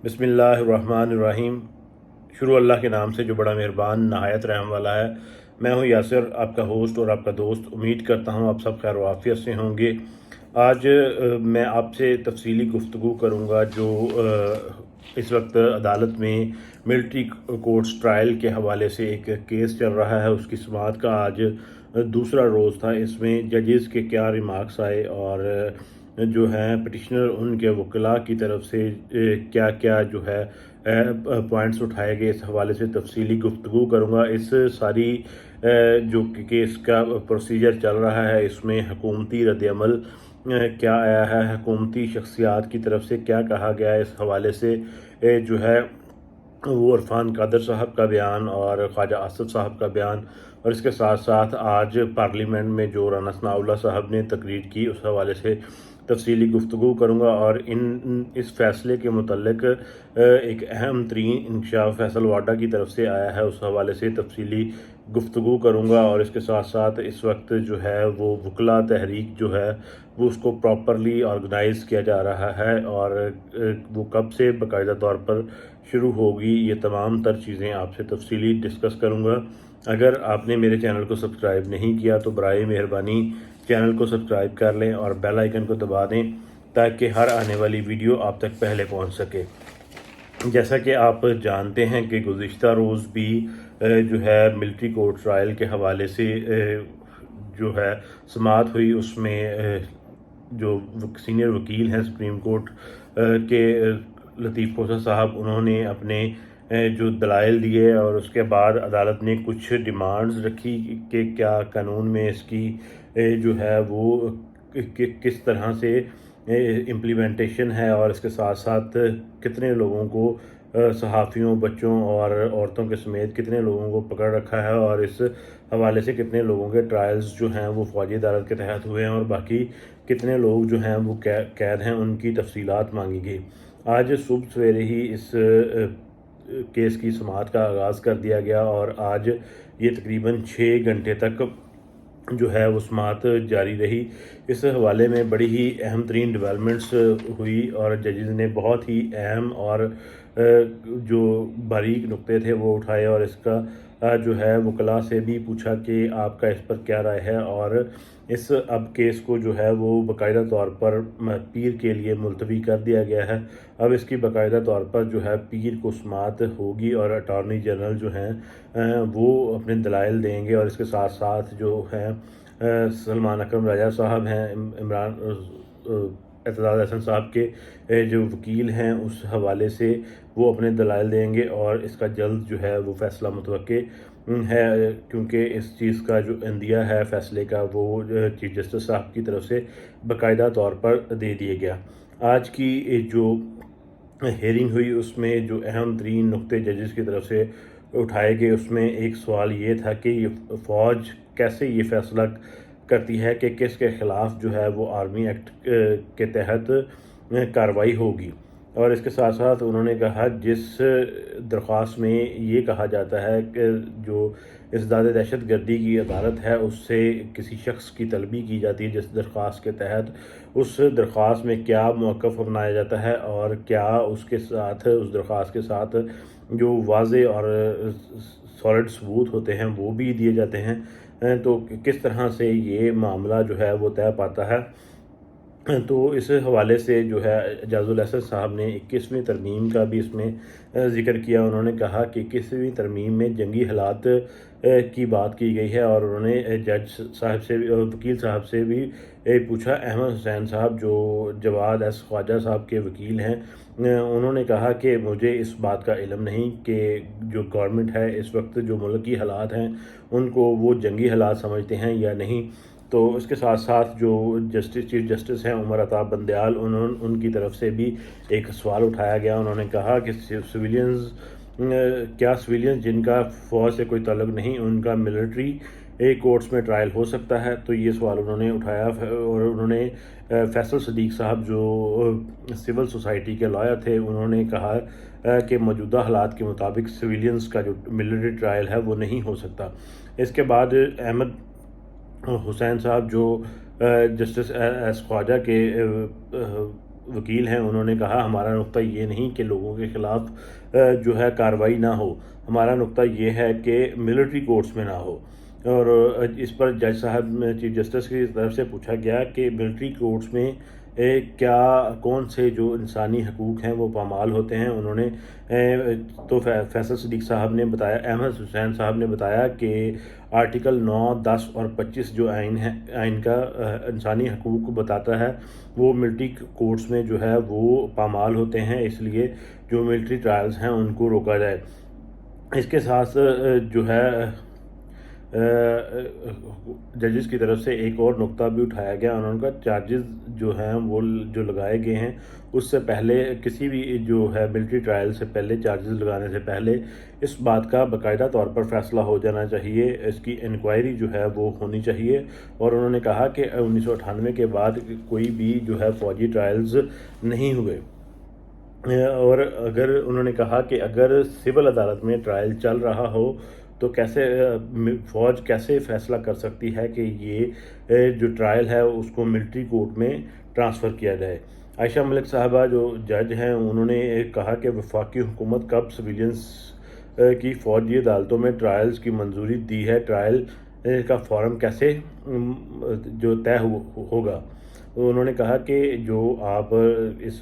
बिस्मिल्लाहिर्रहमानिर्रहीम। शुरू अल्लाह के नाम से जो बड़ा मेहरबान नहायत रहम वाला है। मैं हूँ यासिर, आपका होस्ट और आपका दोस्त। उम्मीद करता हूँ आप सब खैर वाफियत से होंगे। आज मैं आपसे तफसीली गुफ्तगू करूँगा जो इस वक्त अदालत में मिलिट्री कोर्ट्स ट्रायल के हवाले से एक केस चल रहा है। उसकी समाअत का आज दूसरा रोज़ था। इसमें जजेस के क्या रिमार्क्स आए और जो हैं पिटिशनर उनके वकला की तरफ से क्या क्या जो है पॉइंट्स उठाए गए, इस हवाले से तफसीली गुफ्तगू करूँगा। इस सारी जो केस का प्रोसीजर चल रहा है, इसमें हुकूमती रद्द-ए-अमल क्या आया है, हुकूमती शख्सियात की तरफ से क्या कहा गया है, इस हवाले से जो है वो इरफान कादर साहब का बयान और ख्वाजा आसिफ साहब का बयान, और इसके साथ साथ आज पार्लियामेंट में जो राना सनाउल्लाह साहब ने तकरीर की, उस हवाले से तफसीली गुफ्तगू करूँगा। और इस फ़ैसले के मुतल्लिक एक अहम तरीन इंकशाफ फैसल वाडा की तरफ से आया है, उस हवाले से तफसीली गुफ्तगू करूँगा। और इसके साथ साथ इस वक्त जो है वो वकला तहरीक जो है वो उसको प्रॉपरली ऑर्गेनाइज़ किया जा रहा है, और वो कब से बाकायदा तौर पर शुरू होगी, ये तमाम तर चीज़ें आपसे तफसीली डिस्कस करूँगा। अगर आपने मेरे चैनल को सब्सक्राइब नहीं किया तो बराए मेहरबानी चैनल को सब्सक्राइब कर लें और बेल आइकन को दबा दें ताकि हर आने वाली वीडियो आप तक पहले पहुंच सके। जैसा कि आप जानते हैं कि गुज़िश्ता रोज़ भी जो है मिलिट्री कोर्ट ट्रायल के हवाले से जो है समाअत हुई। उसमें जो सीनियर वकील हैं सुप्रीम कोर्ट के लतीफ़ खोसा साहब, उन्होंने अपने जो दलाइल दिए और उसके बाद अदालत ने कुछ डिमांड्स रखी कि क्या कानून में इसकी जो है वो किस तरह से इम्प्लीमेंटेशन है, और इसके साथ साथ कितने लोगों को सहाफ़ियों, बच्चों और औरतों के समेत कितने लोगों को पकड़ रखा है, और इस हवाले से कितने लोगों के ट्रायल्स जो हैं वो फ़ौजी अदालत के तहत हुए हैं, और बाकी कितने लोग जो हैं वो कैद हैं, उनकी तफसीलात मांगी गई। आज सुबह सवेरे ही इस केस की समाअत का आगाज़ कर दिया गया, और आज ये तकरीबन 6 घंटे तक जो है वो समाअत जारी रही। इस हवाले में बड़ी ही अहम तरीन डेवलपमेंट्स हुई, और जजेस ने बहुत ही अहम और जो बारीक नुक्ते थे वो उठाए, और इसका जो है वकला से भी पूछा कि आपका इस पर क्या राय है। और इस अब केस को जो है वो बाकायदा तौर पर पीर के लिए मुलतवी कर दिया गया है। अब इसकी बाकायदा तौर पर जो है पीर को समाअत होगी, और अटॉर्नी जनरल जो हैं वो अपने दलाइल देंगे, और इसके साथ साथ जो हैं सलमान अकरम राजा साहब हैं, इमरान एतजाज़ हसन साहब के जो वकील हैं, उस हवाले से वो अपने दलाइल देंगे, और इसका जल्द जो है वो फ़ैसला मुतवक्के है, क्योंकि इस चीज़ का जो इंदिया है फ़ैसले का वो चीफ जस्टिस साहब की तरफ से बाकायदा तौर पर दे दिया गया। आज की जो हेयरिंग हुई उसमें जो अहम तरीन नुक्ते जजेस की तरफ से उठाए गए, उसमें एक सवाल ये था कि ये फ़ौज कैसे ये फ़ैसला करती है कि किसके ख़िलाफ़ जो है वो आर्मी एक्ट के तहत कार्रवाई होगी। और इसके साथ साथ उन्होंने कहा जिस दरख्वास्त में ये कहा जाता है कि जो इज़दाद दहशत गर्दी की अदालत है उससे किसी शख्स की तलबी की जाती है जिस दरख्वास्त के तहत, उस दरख्वास्त में क्या मौक़िफ़ अपनाया जाता है, और क्या उसके साथ उस दरख्वास्त के साथ जो वाज़े और सॉलिड सबूत होते हैं वो भी दिए जाते हैं। तो किस तरह से ये मामला जो है वो तय पाता है। तो इस हवाले से जो है एजाज़ुल अहसन साहब ने 21वीं तरमीम का भी इसमें ज़िक्र किया। उन्होंने कहा कि 21वीं तरमीम में जंगी हालात की बात की गई है, और उन्होंने जज साहब से वकील साहब से भी पूछा। अहमद हुसैन साहब जो जवाद एस ख्वाजा साहब के वकील हैं, उन्होंने कहा कि मुझे इस बात का इल्म नहीं कि जो गवर्नमेंट है इस वक्त जो मुल्क की हालात हैं उनको वो जंगी हालात समझते हैं या नहीं। तो इसके साथ साथ जो चीफ जस्टिस हैं उमर अता बंदयाल, उनकी तरफ से भी एक सवाल उठाया गया। उन्होंने कहा कि सिविलियंस जिनका फ़ौज से कोई ताल्लुक़ नहीं, उनका मिलिट्री कोर्ट्स में ट्रायल हो सकता है। तो ये सवाल उन्होंने उठाया, और उन्होंने फैसल सदीक़ साहब जो सिविल सोसाइटी के लॉयर थे, उन्होंने कहा कि मौजूदा हालात के मुताबिक सिविलियंस का जो मिलिट्री ट्रायल है वो नहीं हो सकता। इसके बाद अहमद हुसैन साहब जो जस्टिस एस ख्वाजा के वकील हैं, उन्होंने कहा हमारा नुक्ता ये नहीं कि लोगों के ख़िलाफ़ जो है कार्रवाई ना हो, हमारा नुक्ता ये है कि मिलिट्री कोर्ट्स में ना हो। और इस पर जज साहब चीफ जस्टिस की तरफ से पूछा गया कि मिलिट्री कोर्ट्स में क्या कौन से जो इंसानी हकूक़ हैं वो पामाल होते हैं। उन्होंने तो फैसल सिद्दीक़ साहब ने बताया, अहमद हुसैन साहब ने बताया कि आर्टिकल 9, 10 और 25 जो आइन का इंसानी हकूक़ बताता है वो मिलिट्री कोर्ट्स में जो है वो पामाल होते हैं, इसलिए जो मिलिट्री ट्रायल्स हैं उनको रोका जाए। इसके साथ जो है जजेस की तरफ से एक और नुक्ता भी उठाया गया। उन्होंने कहा चार्जेस जो हैं वो जो लगाए गए हैं उससे पहले किसी भी जो है मिलिट्री ट्रायल से पहले, चार्जेस लगाने से पहले इस बात का बाकायदा तौर पर फैसला हो जाना चाहिए, इसकी इंक्वायरी जो है वो होनी चाहिए। और उन्होंने कहा कि 1998 के बाद कोई भी जो है फ़ौजी ट्रायल्स नहीं हुए। और अगर उन्होंने कहा कि अगर सिविल अदालत में ट्रायल चल रहा हो तो कैसे फ़ौज कैसे फ़ैसला कर सकती है कि ये जो ट्रायल है उसको मिलिट्री कोर्ट में ट्रांसफ़र किया जाए। आयशा मलिक साहबा जो जज हैं उन्होंने कहा कि वफाकी हुकूमत कब सिविलियंस की फ़ौजी अदालतों में ट्रायल्स की मंजूरी दी है, ट्रायल का फॉर्म कैसे जो तय होगा। तो उन्होंने कहा कि जो आप इस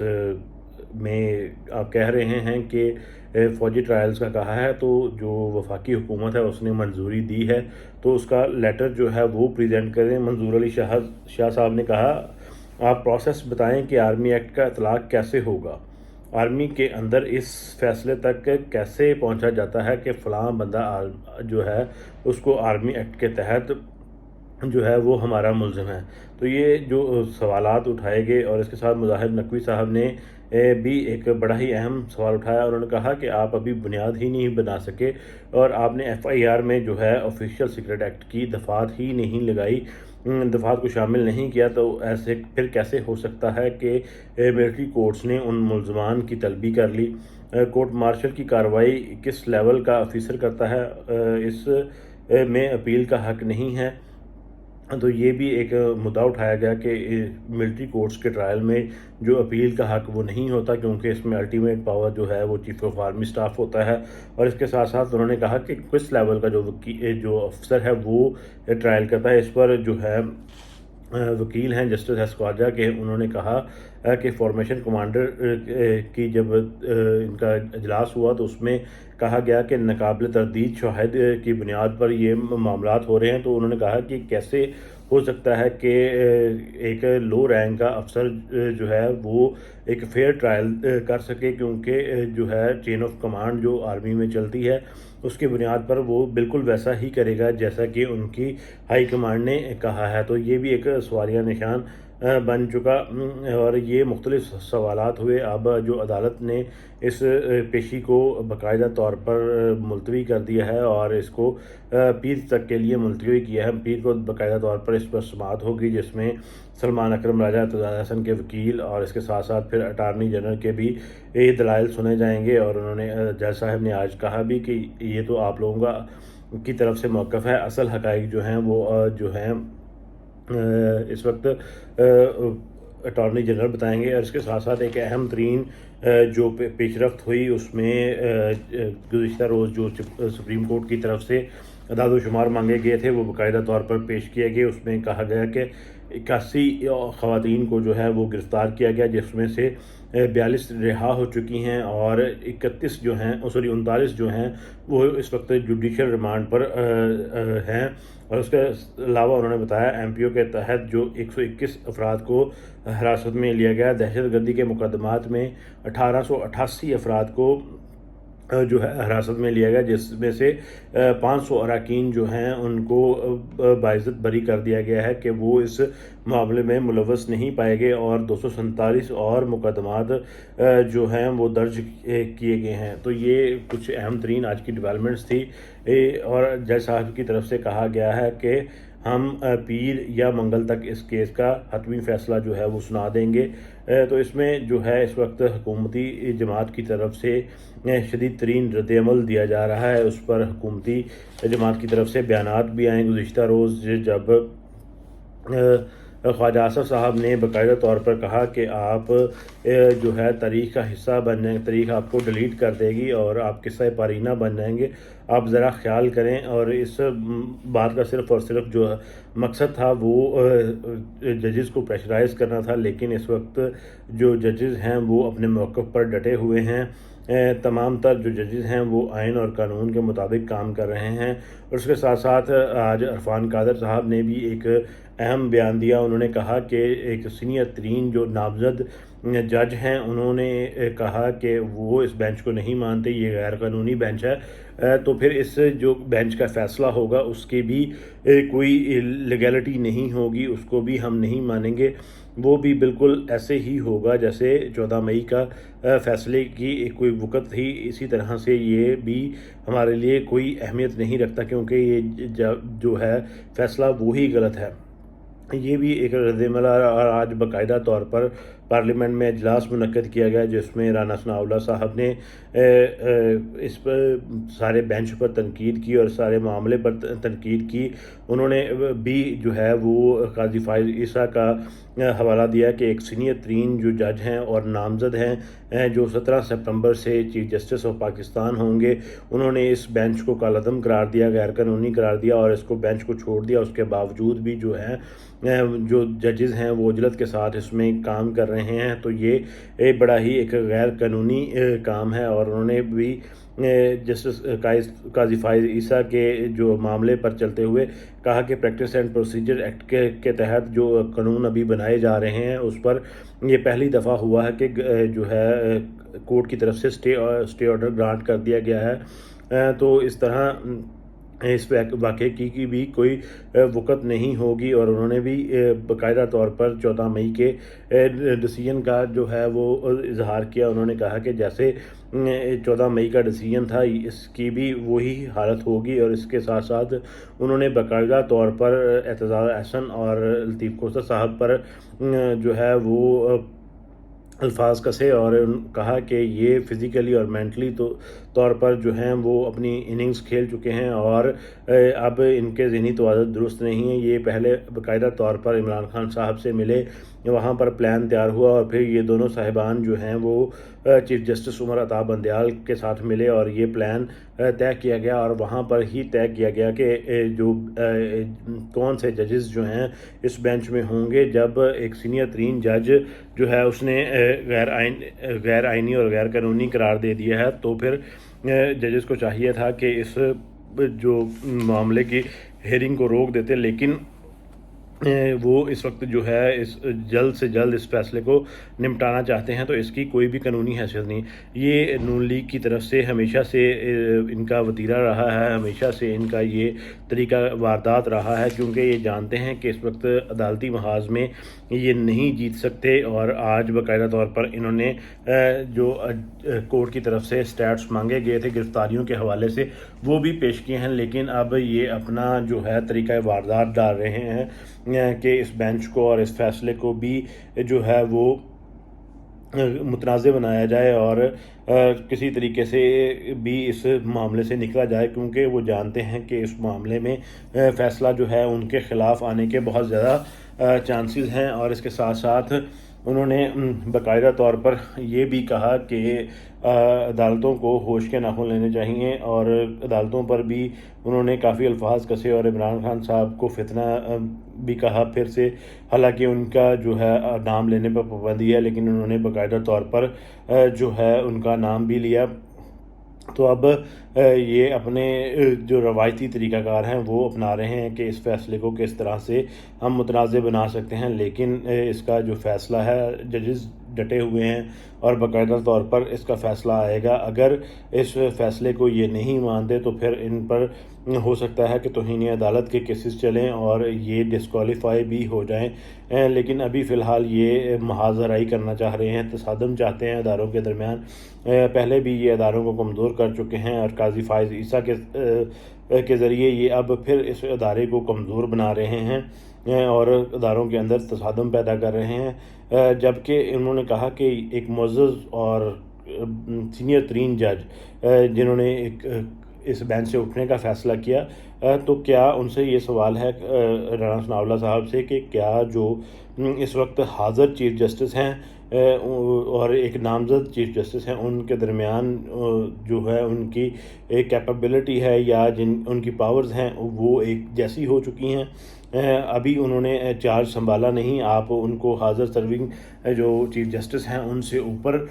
में आप कह रहे हैं कि फ़ौजी ट्रायल्स का कहा है, तो जो वफाकी हुकूमत है उसने मंजूरी दी है तो उसका लेटर जो है वो प्रेजेंट करें। मंजूर अली शाह साहब ने कहा आप प्रोसेस बताएं कि आर्मी एक्ट का इतलाक़ कैसे होगा, आर्मी के अंदर इस फैसले तक कैसे पहुंचा जाता है कि फ़लाँ बंदा जो है उसको आर्मी एक्ट के तहत जो है वो हमारा मुल्ज़िम है। तो ये जो सवालात उठाए गए और इसके साथ मुजाहिर नकवी साहब ने भी एक बड़ा ही अहम सवाल उठाया। उन्होंने कहा कि आप अभी बुनियाद ही नहीं बना सके और आपने FIR में जो है ऑफिशियल सीक्रेट एक्ट की दफ़ात ही नहीं लगाई, दफ़ात को शामिल नहीं किया, तो ऐसे फिर कैसे हो सकता है कि मिलिट्री कोर्ट्स ने उन मुल्ज़मान की तलबी कर ली। कोर्ट मार्शल की कार्रवाई किस लेवल का ऑफिसर करता है, इस में अपील का हक़ नहीं है। तो ये भी एक मुद्दा उठाया गया कि मिलिट्री कोर्ट्स के ट्रायल में जो अपील का हक़ वो नहीं होता, क्योंकि इसमें अल्टीमेट पावर जो है वो चीफ ऑफ आर्मी स्टाफ होता है। और इसके साथ साथ उन्होंने कहा कि किस लेवल का जो अफसर है वो ट्रायल करता है। इस पर जो है वकील हैं जस्टिस एस ख्वाजा के, उन्होंने कहा कि फॉर्मेशन कमांडर की जब इनका इजलास हुआ तो उसमें कहा गया कि नाकाबिल तरदीद शवाहिद की बुनियाद पर ये मामलात हो रहे हैं। तो उन्होंने कहा कि कैसे हो सकता है कि एक लो रैंक का अफसर जो है वो एक फेयर ट्रायल कर सके, क्योंकि जो है चेन ऑफ कमांड जो आर्मी में चलती है उसकी बुनियाद पर वो बिल्कुल वैसा ही करेगा जैसा कि उनकी हाई कमांड ने कहा है। तो ये भी एक सवालिया निशान बन चुका और ये मुख्तलिफ सवालात हुए। अब जो अदालत ने इस पेशी को बाकायदा तौर पर मुलतवी कर दिया है और इसको पीर तक के लिए मुलतवी किया है। पीर को बाकायदा तौर पर इस पर समाअत होगी जिसमें सलमान अकरम राजा इर्तज़ा हसन के वकील और इसके साथ साथ फिर अटार्नी जनरल के भी ये दलाइल सुने जाएंगे। और उन्होंने जज साहब ने आज कहा भी कि ये तो आप लोगों का की तरफ से मौक़िफ़ है, असल हक़ाइक़ जो हैं वो जो हैं इस वक्त अटॉर्नी जनरल बताएंगे। और इसके साथ साथ एक अहम तरीन जो पेशरफ्त हुई उसमें गुज़िश्ता रोज़ जो सुप्रीम कोर्ट की तरफ से अदाद शुमार मांगे गए थे वो बाकायदा तौर पर पेश किए गए। उसमें कहा गया कि 81 ख़वातीन को जो है वो गिरफ़्तार किया गया, जिसमें से 42 रिहा हो चुकी हैं और 39 जो हैं 39 जो हैं वो इस वक्त जुडिशल रिमांड पर हैं। और उसके अलावा उन्होंने बताया MPO के तहत जो 121 अफराद को हिरासत में लिया गया। दहशतगर्दी के मुकदमात में 1888 अफराद को जो है हिरासत में लिया गया, जिसमें से 500 अरकान जो हैं उनको बाइज़्ज़त बरी कर दिया गया है कि वो इस मामले में मुलव्वस नहीं पाए गए और 247 और मुकदमात जो हैं वो दर्ज किए गए हैं। तो ये कुछ अहम तरीन आज की डेवलपमेंट्स थी। और जज साहब की तरफ से कहा गया है कि हम पीर या मंगल तक इस केस का हतमी फ़ैसला जो है वो सुना देंगे। तो इसमें जो है इस वक्त हुकूमती जमात की तरफ से शदीद तरीन रद्द-ए-अमल दिया जा रहा है। उस पर हुकूमती जमात की तरफ से बयानात भी आए गुज़िश्ता रोज़, जब ख्वाजा आसफ साहब ने बाकायदा तौर पर कहा कि आप जो है तारीख़ का हिस्सा बन जाएंगे, तारीख़ आपको डिलीट कर देगी और आप किस्सा पारीना बन जाएंगे। आप ज़रा ख्याल करें। और इस बात का सिर्फ़ और सिर्फ जो मकसद था वो जजेस को प्रेशराइज़ करना था, लेकिन इस वक्त जो जजेस हैं वो अपने मौक़िफ़ पर डटे हुए हैं। तमाम तर जो जजेस हैं वो आइन और कानून के मुताबिक काम कर रहे हैं। और उसके साथ साथ आज इरफान कादर साहब ने भी एक अहम बयान दिया। उन्होंने कहा कि एक सीनियर तरीन जो नामज़द जज हैं उन्होंने कहा कि वो इस बेंच को नहीं मानते, ये गैर कानूनी बेंच है। तो फिर इस जो बेंच का फ़ैसला होगा उसकी भी कोई लीगैलिटी नहीं होगी, उसको भी हम नहीं मानेंगे। वो भी बिल्कुल ऐसे ही होगा जैसे 14 मई का फ़ैसले की एक कोई वक़्त थी। इसी तरह से ये भी हमारे लिए कोई अहमियत नहीं रखता, क्योंकि ये जो है फ़ैसला वो ही गलत है। ये भी एक रद्द-ए-अमल और आज बाकायदा तौर पर पार्लियामेंट में इजलास मुनक्कद किया गया, जिसमें राना सनाउल्लाह साहब ने इस पर सारे बेंच पर तनकीद की और सारे मामले पर तनकीद की। उन्होंने भी जो है वो काज़ी फ़ाइज़ ईसा का हवाला दिया कि एक सीनियर तरीन जो जज हैं और नामज़द हैं जो 17 सितंबर से चीफ जस्टिस ऑफ पाकिस्तान होंगे, उन्होंने इस बेंच को कालअदम करार दिया, गैर कानूनी करार दिया और इसको बेंच को छोड़ दिया। उसके बावजूद भी जो है जो जजेस हैं वो उजलत के साथ इसमें काम कर रहे हैं। तो ये एक बड़ा ही एक गैर कानूनी काम है। और उन्होंने भी जस्टिस काज़ी फ़ाइज़ ईसा के जो मामले पर चलते हुए कहा कि प्रैक्टिस एंड प्रोसीजर एक्ट के तहत जो कानून अभी बनाए जा रहे हैं उस पर ये पहली दफ़ा हुआ है कि जो है कोर्ट की तरफ से स्टे ऑर्डर ग्रांट कर दिया गया है। तो इस तरह इस वाक़े की भी कोई वक़्त नहीं होगी। और उन्होंने भी बाकायदा तौर पर 14 मई के डिसीजन का जो है वो इजहार किया। उन्होंने कहा कि जैसे 14 मई का डिसीजन था इसकी भी वही हालत होगी। और इसके साथ साथ उन्होंने बाकायदा तौर पर एतज़ाज़ अहसन और लतीफ़ कोसर साहब पर जो है वो अल्फाज कसे और कहा कि ये फ़िज़िकली और मेंटली तो तौर पर जो हैं वो अपनी इनिंग्स खेल चुके हैं और अब इनके ज़हनी तवाज़ुन दुरुस्त नहीं है। ये पहले बाकायदा तौर पर इमरान खान साहब से मिले, वहाँ पर प्लान तैयार हुआ और फिर ये दोनों साहिबान जो हैं वो चीफ जस्टिस उमर अता बंदयाल के साथ मिले और ये प्लान तय किया गया। और वहाँ पर ही तय किया गया कि जो कौन से जजेस जो हैं इस बेंच में होंगे। जब एक सीनियर तरीन जज जो है उसने गैर आइनी और गैर कानूनी करार दे दिया है, तो फिर जजेस को चाहिए था कि इस जो मामले की हेयरिंग को रोक देते, लेकिन वो इस वक्त जो है इस जल्द से जल्द इस फ़ैसले को निपटाना चाहते हैं। तो इसकी कोई भी कानूनी हैसियत नहीं। ये नून लीग की तरफ से हमेशा से इनका वतीरा रहा है, हमेशा से इनका ये तरीका वारदात रहा है, क्योंकि ये जानते हैं कि इस वक्त अदालती महाज में ये नहीं जीत सकते। और आज बाकायदा तौर पर इन्होंने जो कोर्ट की तरफ से स्टैट्स मांगे गए थे गिरफ्तारियों के हवाले से वो भी पेश किए हैं, लेकिन अब ये अपना जो है तरीका वारदात डाल रहे हैं कि इस बेंच को और इस फ़ैसले को भी जो है वो मुतनाज़ बनाया जाए और किसी तरीके से भी इस मामले से निकला जाए, क्योंकि वो जानते हैं कि इस मामले में फ़ैसला जो है उनके ख़िलाफ़ आने के बहुत ज़्यादा चांसेस हैं। और इसके साथ साथ उन्होंने बाकायदा तौर पर ये भी कहा कि अदालतों को होश के नाखून लेने चाहिए और अदालतों पर भी उन्होंने काफ़ी अल्फाज कसे और इमरान खान साहब को फितना भी कहा फिर से। हालांकि उनका जो है नाम लेने पर पाबंदी है, लेकिन उन्होंने बाकायदा तौर पर जो है उनका नाम भी लिया। तो अब ये अपने जो रवायती तरीक़ाकार हैं वो अपना रहे हैं कि इस फ़ैसले को किस तरह से हम मुतनाज़ बना सकते हैं, लेकिन इसका जो फ़ैसला है जजेस डटे हुए हैं और बाकायदा तौर पर इसका फ़ैसला आएगा। अगर इस फ़ैसले को ये नहीं मानते तो फिर इन पर हो सकता है कि तौहीन अदालत के केसेस चलें और ये डिस्क्वालीफाई भी हो जाएं। लेकिन अभी फ़िलहाल ये महाज़राई करना चाह रहे हैं, तसादम चाहते हैं अदारों के दरमियान। पहले भी ये अदारों को कमज़ोर कर चुके हैं और काज़ी फ़ाइज़ ईसा के ज़रिए ये अब फिर इस अदारे को कमज़ोर बना रहे हैं और अदारों के अंदर तसादम पैदा कर रहे हैं। जबकि उन्होंने कहा कि एक मुअज़्ज़ज़ और सीनियर तरीन जज जिन्होंने इस बेंच से उठने का फ़ैसला किया, तो क्या उनसे ये सवाल है राना सनाउल्लाह साहब से कि क्या जो इस वक्त हाज़िर चीफ़ जस्टिस हैं और एक नामज़द चीफ़ जस्टिस हैं, उनके दरमियान जो है उनकी एक कैपेबिलिटी है या जिन उनकी पावर्स हैं वो एक जैसी हो चुकी हैं। अभी उन्होंने चार्ज संभाला नहीं, आप उनको हाज़िर सर्विंग जो चीफ़ जस्टिस हैं उनसे ऊपर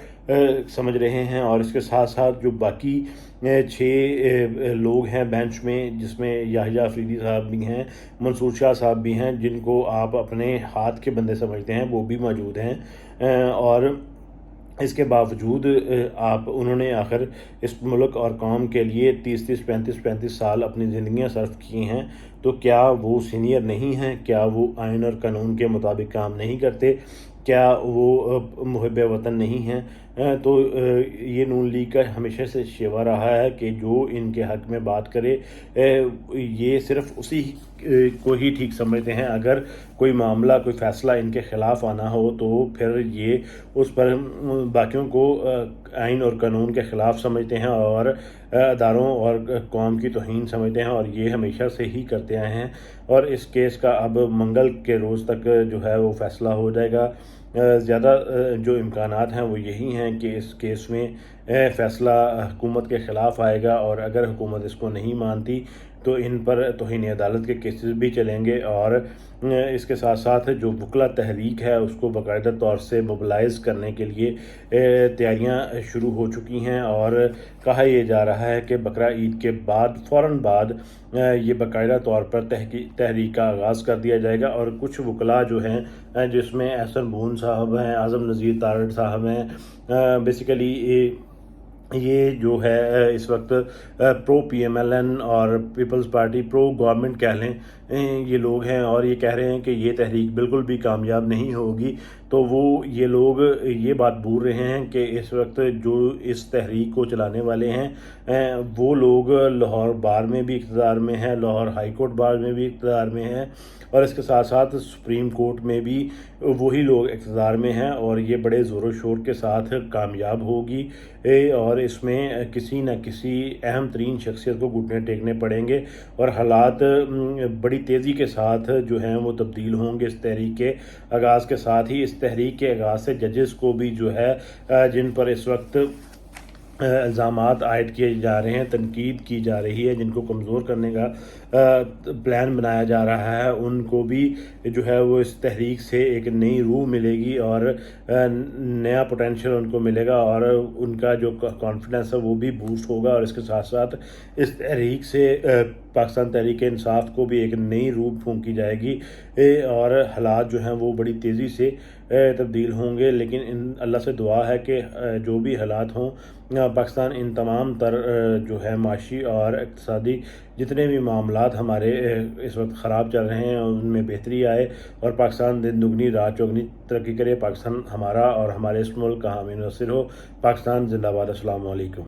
समझ रहे हैं। और इसके साथ साथ जो बाकी 6 लोग हैं बेंच में, जिसमें याहिया अफरीदी साहब भी हैं, मंसूर शाह साहब भी हैं, जिनको आप अपने हाथ के बंदे समझते हैं, वो भी मौजूद हैं। और इसके बावजूद आप उन्होंने आखिर इस मुल्क और कौम के लिए 30-30, 35-35 साल अपनी ज़िंदगियां सर्फ की हैं, तो क्या वो सीनियर नहीं हैं? क्या वो आइन और कानून के मुताबिक काम नहीं करते? क्या वो मुहिब वतन नहीं हैं? तो ये नून लीग का हमेशा से शेवा रहा है कि जो इनके हक़ में बात करे ये सिर्फ़ उसी को ही ठीक समझते हैं। अगर कोई मामला, कोई फ़ैसला इनके ख़िलाफ़ आना हो तो फिर ये उस पर बाकियों को आइन और कानून के ख़िलाफ़ समझते हैं और अदारों और कौम की तौहीन समझते हैं, और ये हमेशा से ही करते आए हैं। और इस केस का अब मंगल के रोज़ तक जो है वो फ़ैसला हो जाएगा। ज़्यादा जो इम्कानात हैं वो यही हैं कि इस केस में फ़ैसला हुकूमत के ख़िलाफ़ आएगा, और अगर हुकूमत इसको नहीं मानती तो इन पर तौहीन अदालत के केसेस भी चलेंगे। और इसके साथ साथ जो वकला तहरीक है उसको बाकायदा तौर से मोबिलाइज़ करने के लिए तैयारियां शुरू हो चुकी हैं, और कहा यह जा रहा है कि बकरा ईद के बाद फ़ौरन बाद ये बाकायदा तौर पर तहरीक का आगाज़ कर दिया जाएगा। और कुछ वकला जो हैं, जिसमें एहसन बून साहब हैं, आज़म नज़ीर तारड़ साहब हैं, बेसिकली ये जो है इस वक्त प्रो PMLN और पीपल्स पार्टी प्रो गवर्नमेंट कह लें, ये लोग हैं, और ये कह रहे हैं कि ये तहरीक बिल्कुल भी कामयाब नहीं होगी। तो वो ये लोग ये बात भूल रहे हैं कि इस वक्त जो इस तहरीक को चलाने वाले हैं वो लोग लाहौर बार में भी इक़्तिदार में हैं, लाहौर हाई कोर्ट बार में भी इक़्तिदार में हैं, और इसके साथ साथ सुप्रीम कोर्ट में भी वही लोग इक़्तिदार में हैं, और ये बड़े ज़ोर शोर के साथ कामयाब होगी। और इसमें किसी न किसी अहम तरीन शख्सियत को घुटने टेकने पड़ेंगे, और हालात बड़ी तेज़ी के साथ जो हैं वो तब्दील होंगे इस तहरीक के आगाज़ के साथ ही। इस तहरीक के आगाज़ से जजेस को भी जो है जिन पर इस वक्त इल्ज़ामात आयद किए जा रहे हैं, तनकीद की जा रही है, जिनको कमज़ोर करने का प्लान बनाया जा रहा है, उनको भी जो है वो इस तहरीक से एक नई रूह मिलेगी और नया पोटेंशियल उनको मिलेगा, और उनका जो कॉन्फिडेंस है वो भी बूस्ट होगा। और इसके साथ साथ इस तहरीक से पाकिस्तान तहरीक इंसाफ को भी एक नई रूह फूंकी जाएगी, और हालात जो हैं वो बड़ी तेज़ी से तब्दील होंगे। लेकिन अल्लाह से दुआ है कि जो भी हालात हों, पाकिस्तान इन तमाम तर जो है माशी और इक़्तिसादी जितने भी मामलात हमारे इस वक्त ख़राब चल रहे हैं उनमें बेहतरी आए, और पाकिस्तान दिन दुगनी रात चौगनी तरक्की करे। पाकिस्तान हमारा और हमारे इस मुल्क का हामी नसीर हो। पाकिस्तान जिंदाबाद। अस्सलामु अलैकुम।